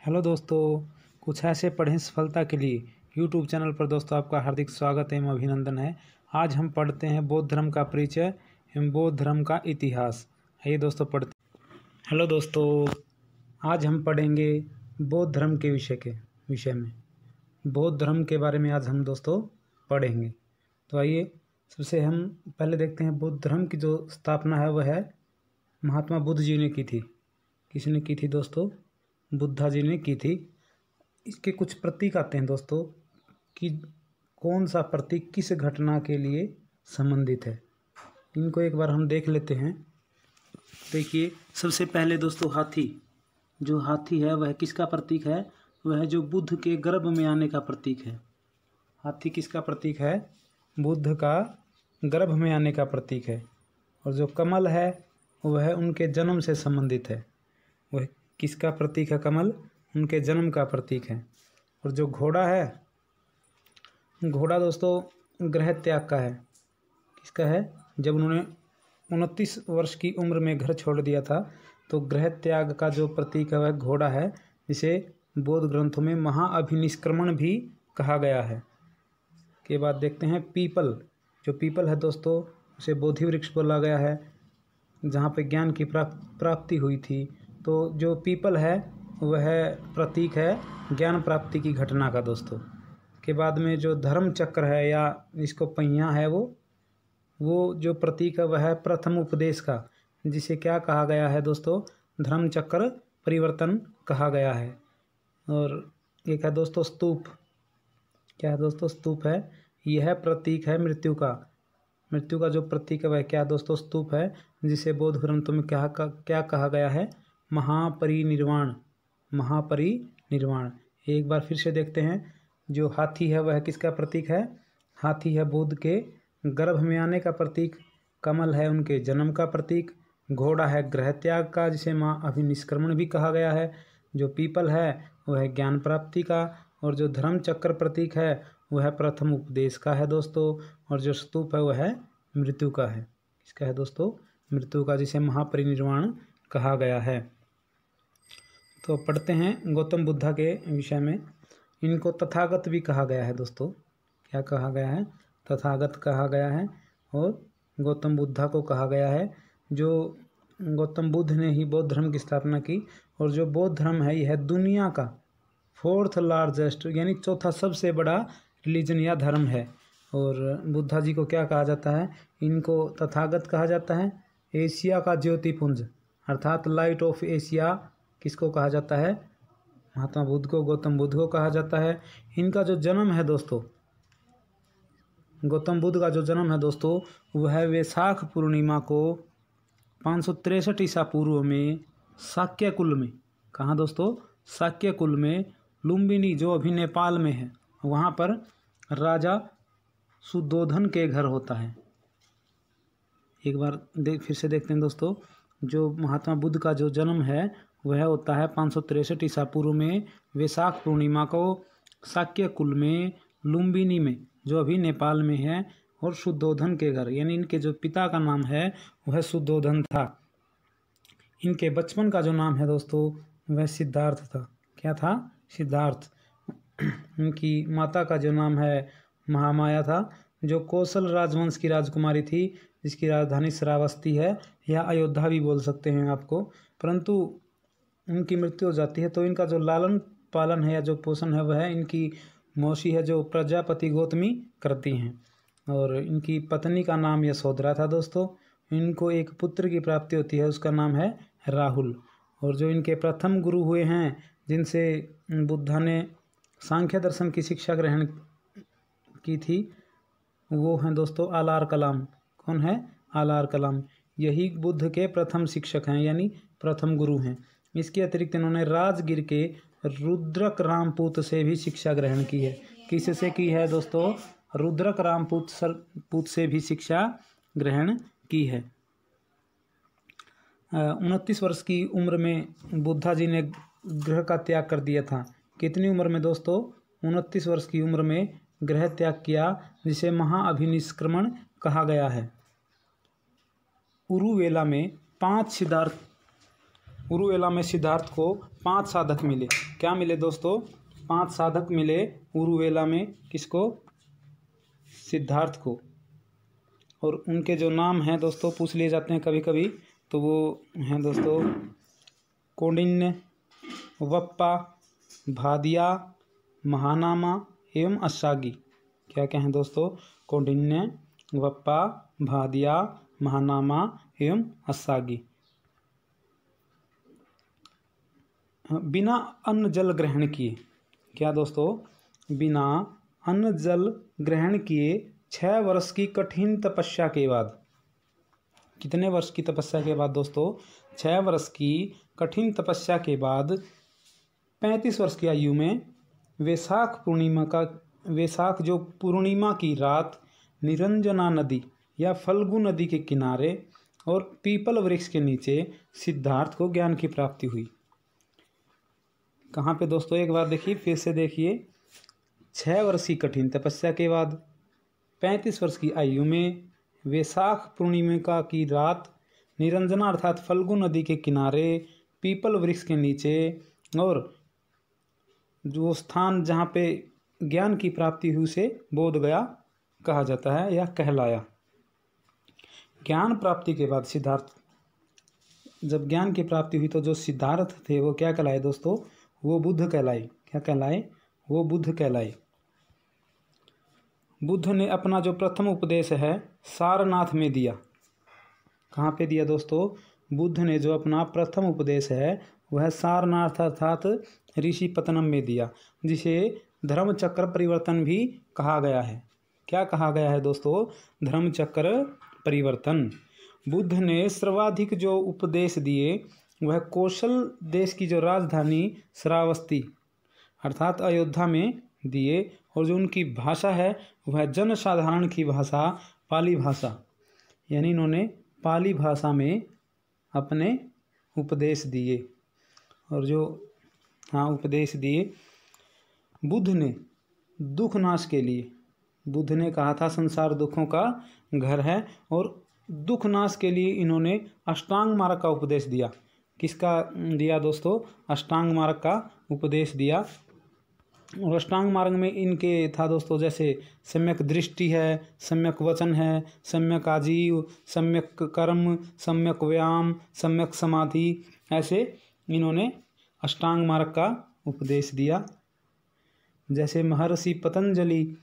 Hello दोस्तों, कुछ ऐसे पढ़ें सफलता के लिए यूट्यूब चैनल पर दोस्तों आपका हार्दिक स्वागत एवं अभिनंदन है। आज हम पढ़ते हैं बौद्ध धर्म का परिचय एवं बौद्ध धर्म का इतिहास। आइए दोस्तों पढ़ते हैं। हेलो दोस्तों, आज हम पढ़ेंगे बौद्ध धर्म के विषय में बौद्ध धर्म के बारे में आज हम दोस्तों पढ़ेंगे। तो आइए सबसे हम पहले देखते हैं बौद्ध धर्म की जो स्थापना है वह है महात्मा बुद्ध जी ने की थी। किसने की थी दोस्तों? बुद्धा जी ने की थी। इसके कुछ प्रतीक आते हैं दोस्तों कि कौन सा प्रतीक किस घटना के लिए संबंधित है, इनको एक बार हम देख लेते हैं। देखिए, सबसे पहले दोस्तों हाथी, जो हाथी है वह किसका प्रतीक है? वह जो बुद्ध के गर्भ में आने का प्रतीक है। हाथी किसका प्रतीक है? बुद्ध का गर्भ में आने का प्रतीक है। और जो कमल है वह उनके जन्म से संबंधित है। वह किसका प्रतीक है? कमल उनके जन्म का प्रतीक है। और जो घोड़ा है, घोड़ा दोस्तों गृह त्याग का है। किसका है? जब उन्होंने 29 वर्ष की उम्र में घर छोड़ दिया था तो गृह त्याग का जो प्रतीक है वह घोड़ा है, जिसे बौद्ध ग्रंथों में महाअभिनिष्क्रमण भी कहा गया है। के बाद देखते हैं पीपल। जो पीपल है दोस्तों उसे बोधि वृक्ष बोला गया है, जहाँ पे ज्ञान की प्राप्ति हुई थी। तो जो पीपल है वह प्रतीक है ज्ञान प्राप्ति की घटना का दोस्तों। के बाद में जो धर्म चक्र है या इसको पहिया है, वो जो प्रतीक है वह है प्रथम उपदेश का, जिसे क्या कहा गया है दोस्तों? धर्म चक्र परिवर्तन कहा गया है। और एक है दोस्तों स्तूप। क्या है दोस्तों? स्तूप है। यह प्रतीक है मृत्यु का। मृत्यु का जो प्रतीक है वह क्या दोस्तों? स्तूप है, जिसे बौद्ध ग्रंथों में क्या कहा गया है? महापरिनिर्वाण। महापरिनिर्वाण। एक बार फिर से देखते हैं। जो हाथी है वह किसका प्रतीक है? हाथी है बुद्ध के गर्भ में आने का प्रतीक। कमल है उनके जन्म का प्रतीक। घोड़ा है गृह त्याग का, जिसे महाअभिनिष्क्रमण भी कहा गया है। जो पीपल है वह ज्ञान प्राप्ति का। और जो धर्म चक्र प्रतीक है वह प्रथम उपदेश का है दोस्तों। और जो स्तूप है वह मृत्यु का है। किसका है दोस्तों? मृत्यु का, जिसे महापरिनिर्वाण कहा गया है। तो पढ़ते हैं गौतम बुद्धा के विषय में। इनको तथागत भी कहा गया है दोस्तों। क्या कहा गया है? तथागत कहा गया है। और गौतम बुद्धा को कहा गया है। जो गौतम बुद्ध ने ही बौद्ध धर्म की स्थापना की। और जो बौद्ध धर्म है यह दुनिया का 4th लार्जेस्ट यानी चौथा सबसे बड़ा रिलीजन या धर्म है। और बुद्धा जी को क्या कहा जाता है? इनको तथागत कहा जाता है। एशिया का ज्योतिपुंज अर्थात लाइट ऑफ एशिया किसको कहा जाता है? महात्मा बुद्ध को, गौतम बुद्ध को कहा जाता है। इनका जो जन्म है दोस्तों, गौतम बुद्ध का जो जन्म है दोस्तों वह वैशाख पूर्णिमा को 563 ईसा पूर्व में शाक्य कुल में, कहाँ दोस्तों? शाक्य कुल में लुम्बिनी, जो अभी नेपाल में है, वहाँ पर राजा सुद्धोधन के घर होता है। एक बार फिर से देखते हैं दोस्तों। जो महात्मा बुद्ध का जो जन्म है वह होता है 563 ईसा पूर्व में वैशाख पूर्णिमा को शाक्य कुल में लुम्बिनी में, जो अभी नेपाल में है। और शुद्धोधन के घर, यानी इनके जो पिता का नाम है वह शुद्धोधन था। इनके बचपन का जो नाम है दोस्तों वह सिद्धार्थ था। क्या था? सिद्धार्थ। इनकी माता का जो नाम है महामाया था, जो कौशल राजवंश की राजकुमारी थी, जिसकी राजधानी श्रावस्ती है, या अयोध्या भी बोल सकते हैं आपको। परंतु उनकी मृत्यु हो जाती है। तो इनका जो लालन पालन है या जो पोषण है वह इनकी मौसी है, जो प्रजापति गौतमी करती हैं। और इनकी पत्नी का नाम यशोधरा था दोस्तों। इनको एक पुत्र की प्राप्ति होती है, उसका नाम है राहुल। और जो इनके प्रथम गुरु हुए हैं, जिनसे बुद्धा ने सांख्य दर्शन की शिक्षा ग्रहण की थी, वो हैं दोस्तों आलार कलाम। कौन है? आलार कलाम। यही बुद्ध के प्रथम शिक्षक हैं, यानी प्रथम गुरु हैं। इसके अतिरिक्त इन्होंने राजगीर के रुद्रक रामपूत से भी शिक्षा ग्रहण की है। किससे की है दोस्तों? रुद्रक रामपूत से भी शिक्षा ग्रहण की है। 29 वर्ष की उम्र में बुद्धा जी ने गृह का त्याग कर दिया था। कितनी उम्र में दोस्तों? 29 वर्ष की उम्र में गृह त्याग किया, जिसे महाअभिनिष्क्रमण कहा गया है। उरुवेला में सिद्धार्थ को 5 साधक मिले। क्या मिले दोस्तों? 5 साधक मिले उरुवेला में। किसको? सिद्धार्थ को। और उनके जो नाम हैं दोस्तों पूछ लिए जाते हैं कभी कभी, तो वो हैं दोस्तों कौंडिन्य, वप्पा, भादिया, महानामा एवं अशागी। क्या क्या हैं दोस्तों? कौंडिन्य, वप्पा, भादिया, महानामा एवं अशागी। बिना अन्न जल ग्रहण किए। क्या दोस्तों? बिना अन्न जल ग्रहण किए 6 वर्ष की कठिन तपस्या के बाद। कितने वर्ष की तपस्या के बाद दोस्तों? 6 वर्ष की कठिन तपस्या के बाद 35 वर्ष की आयु में वैशाख जो पूर्णिमा की रात निरंजना नदी या फल्गु नदी के किनारे और पीपल वृक्ष के नीचे सिद्धार्थ को ज्ञान की प्राप्ति हुई। कहाँ पे दोस्तों? एक बार देखिए, फिर से देखिए। 6 वर्ष की कठिन तपस्या के बाद 35 वर्ष की आयु में वैशाख पूर्णिमा की रात निरंजना अर्थात फल्गु नदी के किनारे पीपल वृक्ष के नीचे और जो स्थान जहाँ पे ज्ञान की प्राप्ति हुई उसे बोध गया कहा जाता है या कहलाया। ज्ञान प्राप्ति के बाद सिद्धार्थ, जब ज्ञान की प्राप्ति हुई तो जो सिद्धार्थ थे वो क्या कहलाए दोस्तों? वो बुद्ध कहलाए। क्या कहलाए? वो बुद्ध कहलाए। बुद्ध ने अपना जो प्रथम उपदेश है सारनाथ में दिया। कहाँ पे दिया दोस्तों? बुद्ध ने जो अपना प्रथम उपदेश है वह सारनाथ अर्थात ऋषिपतनम में दिया, जिसे धर्मचक्र परिवर्तन भी कहा गया है। क्या कहा गया है दोस्तों? धर्मचक्र परिवर्तन। बुद्ध ने सर्वाधिक जो उपदेश दिए वह कौशल देश की जो राजधानी श्रावस्ती अर्थात अयोध्या में दिए, और जो उनकी भाषा है वह जनसाधारण की भाषा पाली भाषा, यानी इन्होंने पाली भाषा में अपने उपदेश दिए। और जो उपदेश दिए बुद्ध ने दुख नाश के लिए। बुद्ध ने कहा था संसार दुखों का घर है, और दुख नाश के लिए इन्होंने अष्टांग मार्ग का उपदेश दिया। किसका दिया दोस्तों? अष्टांग मार्ग का उपदेश दिया। और अष्टांग मार्ग में इनके था दोस्तों जैसे सम्यक दृष्टि है, सम्यक वचन है, सम्यक आजीव, सम्यक कर्म, सम्यक व्यायाम, सम्यक समाधि, ऐसे इन्होंने अष्टांग मार्ग का उपदेश दिया। जैसे महर्षि पतंजलि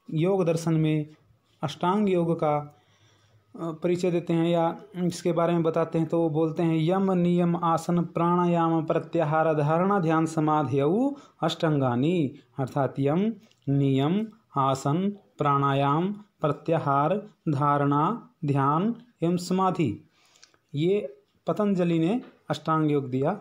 योग दर्शन में अष्टांग योग का परिचय देते हैं या इसके बारे में बताते हैं, तो वो बोलते हैं यम नियम आसन प्राणायाम प्रत्याहार धारणा ध्यान समाधियु अष्टांगानी। अर्थात यम नियम आसन प्राणायाम प्रत्याहार धारणा ध्यान एवं समाधि, ये पतंजलि ने अष्टांग योग दिया।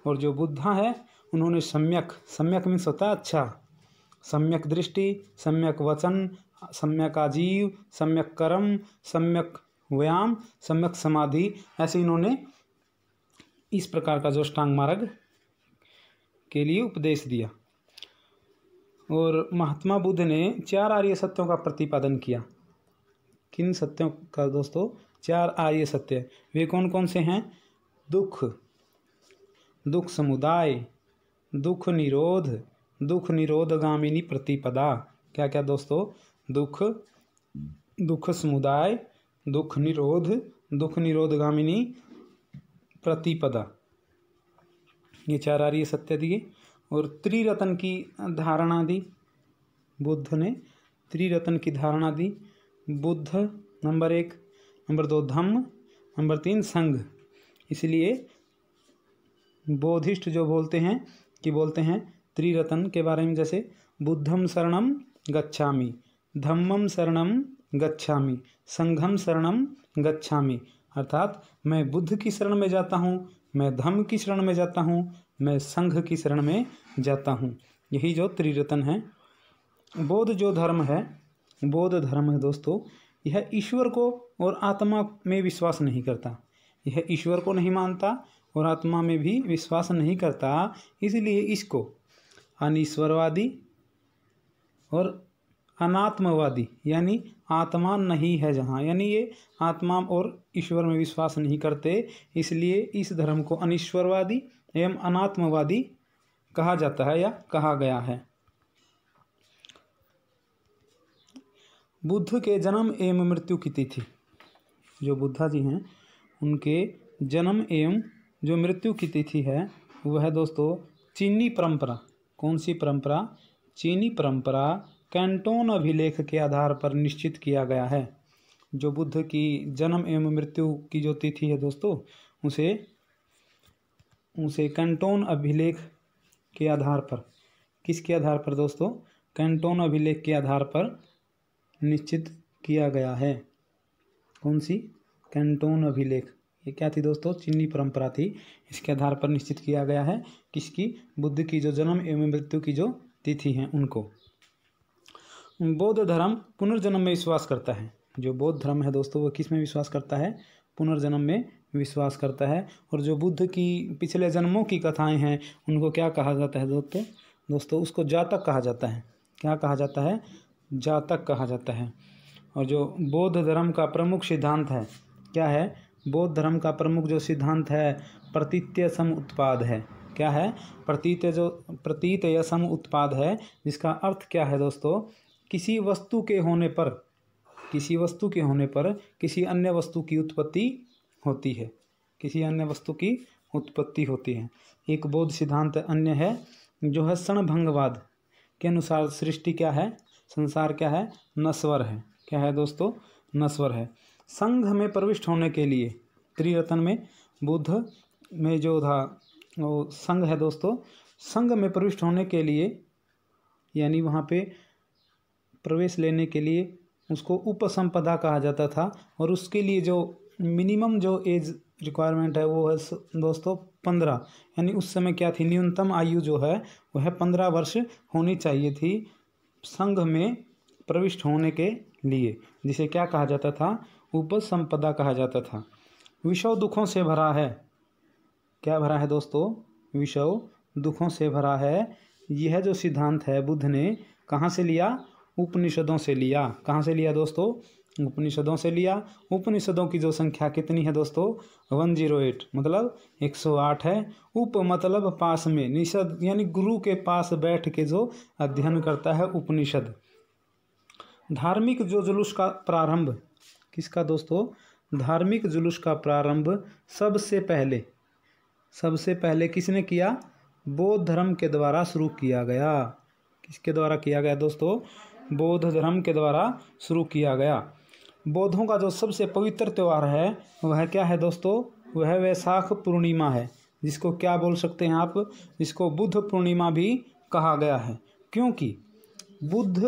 और जो बुद्धा है उन्होंने सम्यक मीन्स होता है अच्छा, सम्यक दृष्टि, सम्यक वचन, सम्यक आजीव, सम्यक कर्म, सम्यक व्यायाम, सम्यक समाधि, ऐसे इन्होंने इस प्रकार का जो अष्टांग मार्ग के लिए उपदेश दिया। और महात्मा बुद्ध ने 4 आर्य सत्यों का प्रतिपादन किया। किन सत्यों का दोस्तों? 4 आर्य सत्य। वे कौन कौन से हैं? दुख समुदाय, दुख निरोध, दुख निरोधगामिनी प्रतिपदा। क्या क्या दोस्तों? दुख समुदाय, दुख निरोधगामिनी प्रतिपदा, ये 4 आर्य सत्य दिए। और त्रिरत्न की धारणा दी। बुद्ध ने त्रिरत्न की धारणा दी। बुद्ध नंबर 1, नंबर 2 धम्म, नंबर 3 संघ। इसलिए बौद्धिस्ट जो बोलते हैं त्रिरत्न के बारे में, जैसे बुद्धम शरणम गच्छामि, धम्मम शरणम गच्छामि, संघम शरणम गच्छामि। अर्थात मैं बुद्ध की शरण में जाता हूँ, मैं धम्म की शरण में जाता हूँ, मैं संघ की शरण में जाता हूँ। यही जो त्रिरत्न है। बौद्ध जो धर्म है, बौद्ध धर्म है दोस्तों, यह ईश्वर को और आत्मा में विश्वास नहीं करता। यह ईश्वर को नहीं मानता और आत्मा में भी विश्वास नहीं करता। इसलिए इसको अनीश्वरवादी और अनात्मवादी, यानी आत्मा नहीं है जहाँ, यानी ये आत्मा और ईश्वर में विश्वास नहीं करते, इसलिए इस धर्म को अनीश्वरवादी एवं अनात्मवादी कहा जाता है या कहा गया है। बुद्ध के जन्म एवं मृत्यु की तिथि, जो बुद्धा जी हैं उनके जन्म एवं जो मृत्यु की तिथि है वह है दोस्तों चीनी परंपरा। कौन सी परंपरा? चीनी परंपरा कैंटोन अभिलेख के आधार पर निश्चित किया गया है। जो बुद्ध की जन्म एवं मृत्यु की जो तिथि है दोस्तों उसे कैंटोन अभिलेख के आधार पर, किसके आधार पर दोस्तों? कैंटोन अभिलेख के आधार पर निश्चित किया गया है। कौन सी? कैंटोन अभिलेख। ये क्या थी दोस्तों? चीनी परंपरा थी। इसके आधार पर निश्चित किया गया है किसकी? बुद्ध की जो जन्म एवं मृत्यु की जो तिथि हैं उनको। बौद्ध धर्म पुनर्जन्म में विश्वास करता है। जो बौद्ध धर्म है दोस्तों वो किस में विश्वास करता है? पुनर्जन्म में विश्वास करता है। और जो बुद्ध की पिछले जन्मों की कथाएं हैं उनको क्या कहा जाता है दोस्तों? उसको जातक कहा जाता है। क्या कहा जाता है? जातक कहा जाता है। और जो बौद्ध धर्म का प्रमुख सिद्धांत है क्या है? बौद्ध धर्म का प्रमुख जो सिद्धांत है प्रतीत्य सम उत्पाद है। क्या है? प्रतीत सम उत्पाद है, जिसका अर्थ क्या है दोस्तों? किसी वस्तु के होने पर किसी अन्य वस्तु की उत्पत्ति होती है। किसी अन्य वस्तु की उत्पत्ति होती है। एक बौद्ध सिद्धांत अन्य है जो है क्षणभंगवाद के अनुसार सृष्टि क्या है? संसार क्या है? नश्वर है। क्या है दोस्तों? नश्वर है। संघ में प्रविष्ट होने के लिए त्रिरत्न में बुद्ध में जो था वो संघ है दोस्तों। संघ में प्रविष्ट होने के लिए यानी वहाँ पे प्रवेश लेने के लिए उसको उपसंपदा कहा जाता था। और उसके लिए जो मिनिमम जो एज रिक्वायरमेंट है वो है दोस्तों 15। यानी उस समय क्या थी? न्यूनतम आयु जो है वह 15 वर्ष होनी चाहिए थी संघ में प्रविष्ट होने के लिए, जिसे क्या कहा जाता था? उपसंपदा कहा जाता था। विषव दुखों से भरा है। क्या भरा है दोस्तों? विषव दुखों से भरा है। यह जो सिद्धांत है बुद्ध ने कहाँ से लिया? उपनिषदों से लिया। कहाँ से लिया दोस्तों? उपनिषदों से लिया। उपनिषदों की जो संख्या कितनी है दोस्तों? 108 मतलब 108 है। उप मतलब पास में, निषद यानी गुरु के पास बैठ के जो अध्ययन करता है उपनिषद। धार्मिक जो जुलूस का प्रारंभ किसका दोस्तों? धार्मिक जुलूस का प्रारंभ सबसे पहले किसने किया? बौद्ध धर्म के द्वारा शुरू किया गया। किसके द्वारा किया गया दोस्तों? बौद्ध धर्म के द्वारा शुरू किया गया। बौद्धों का जो सबसे पवित्र त्यौहार है वह क्या है दोस्तों? वह वैशाख पूर्णिमा है, जिसको क्या बोल सकते हैं आप? जिसको बुद्ध पूर्णिमा भी कहा गया है, क्योंकि बुद्ध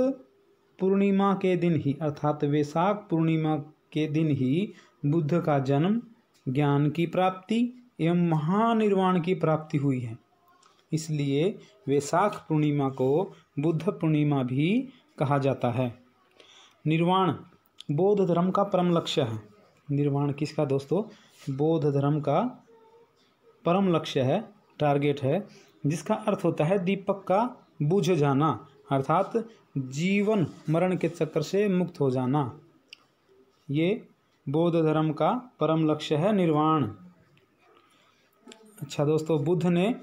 पूर्णिमा के दिन ही अर्थात वैशाख पूर्णिमा के दिन ही बुद्ध का जन्म, ज्ञान की प्राप्ति एवं महानिर्वाण की प्राप्ति हुई है। इसलिए वैशाख पूर्णिमा को बुद्ध पूर्णिमा भी कहा जाता है। निर्वाण बौद्ध धर्म का परम लक्ष्य है। निर्वाण किसका दोस्तों? बौद्ध धर्म का परम लक्ष्य है, टारगेट है, जिसका अर्थ होता है दीपक का बुझ जाना, अर्थात जीवन मरण के चक्र से मुक्त हो जाना। ये बौद्ध धर्म का परम लक्ष्य है, निर्वाण। अच्छा दोस्तों, बुद्ध ने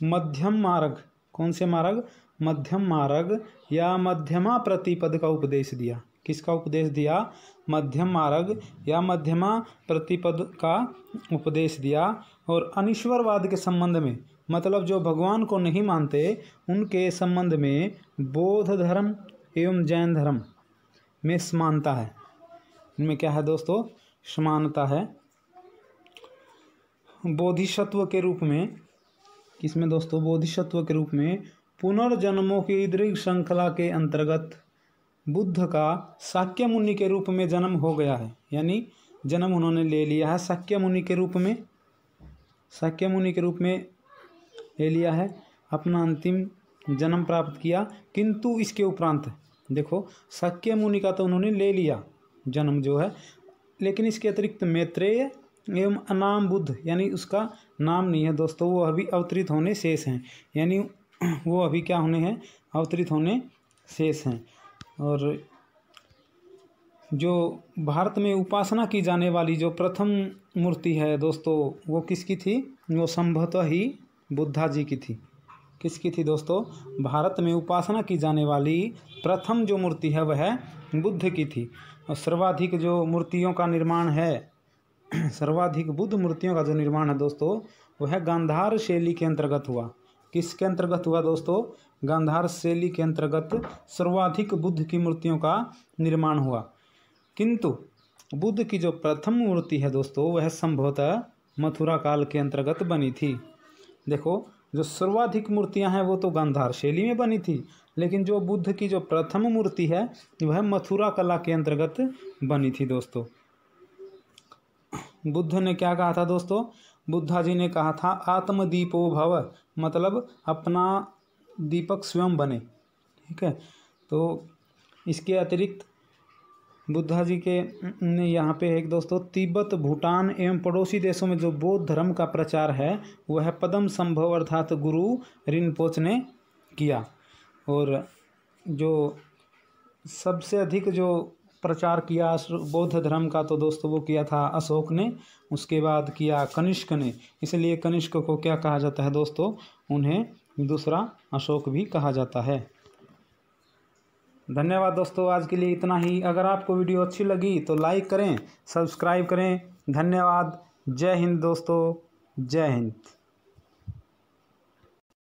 मध्यम मार्ग, कौन से मार्ग? मध्यम मार्ग या मध्यमा प्रतिपद का उपदेश दिया। किसका उपदेश दिया? मध्यम मार्ग या मध्यमा प्रतिपद का उपदेश दिया। और अनीश्वरवाद के संबंध में, मतलब जो भगवान को नहीं मानते उनके संबंध में बौद्ध धर्म एवं जैन धर्म में समानता है। इनमें क्या है दोस्तों? समानता है। बोधिसत्व के रूप में, किसमें दोस्तों? बोधिसत्व के रूप में पुनर्जन्मों की दीर्घ श्रृंखला के अंतर्गत बुद्ध का शाक्य मुनि के रूप में जन्म हो गया है। यानी जन्म उन्होंने ले लिया है शाक्य मुनि के रूप में, शाक्य मुनि के रूप में ले लिया है, अपना अंतिम जन्म प्राप्त किया। किंतु इसके उपरांत देखो, शाक्य मुनि का तो उन्होंने ले लिया जन्म जो है, लेकिन इसके अतिरिक्त मैत्रेय एवं अनाम बुद्ध, यानी उसका नाम नहीं है दोस्तों, वो अभी अवतरित होने शेष हैं। यानी वो अभी क्या होने हैं? अवतरित होने शेष हैं। और जो भारत में उपासना की जाने वाली जो प्रथम मूर्ति है दोस्तों, वो किसकी थी? वो संभवतः ही बुद्धा जी की थी। किसकी थी दोस्तों? भारत में उपासना की जाने वाली प्रथम जो मूर्ति है वह बुद्ध की थी। और सर्वाधिक जो मूर्तियों का निर्माण है सर्वाधिक बुद्ध मूर्तियों का जो निर्माण है दोस्तों वह गांधार शैली के अंतर्गत हुआ। किसके अंतर्गत हुआ दोस्तों? गांधार शैली के अंतर्गत सर्वाधिक बुद्ध की मूर्तियों का निर्माण हुआ। किंतु बुद्ध की जो प्रथम मूर्ति है दोस्तों वह संभवतः मथुरा काल के अंतर्गत बनी थी। देखो, जो सर्वाधिक मूर्तियां हैं वो तो गांधार शैली में बनी थी, लेकिन जो बुद्ध की जो प्रथम मूर्ति है वह मथुरा कला के अंतर्गत बनी थी दोस्तों। बुद्ध ने क्या कहा था दोस्तों? बुद्धा जी ने कहा था आत्मदीपो भव, मतलब अपना दीपक स्वयं बने। ठीक है, तो इसके अतिरिक्त बुद्धा जी के ने यहाँ पे एक दोस्तों तिब्बत, भूटान एवं पड़ोसी देशों में जो बौद्ध धर्म का प्रचार है वह पदम संभव अर्थात गुरु रिनपोच ने किया। और जो सबसे अधिक जो प्रचार किया बौद्ध धर्म का तो दोस्तों वो किया था अशोक ने, उसके बाद किया कनिष्क ने। इसलिए कनिष्क को क्या कहा जाता है दोस्तों? उन्हें दूसरा अशोक भी कहा जाता है। धन्यवाद दोस्तों, आज के लिए इतना ही। अगर आपको वीडियो अच्छी लगी तो लाइक करें, सब्सक्राइब करें। धन्यवाद। जय हिंद दोस्तों, जय हिंद।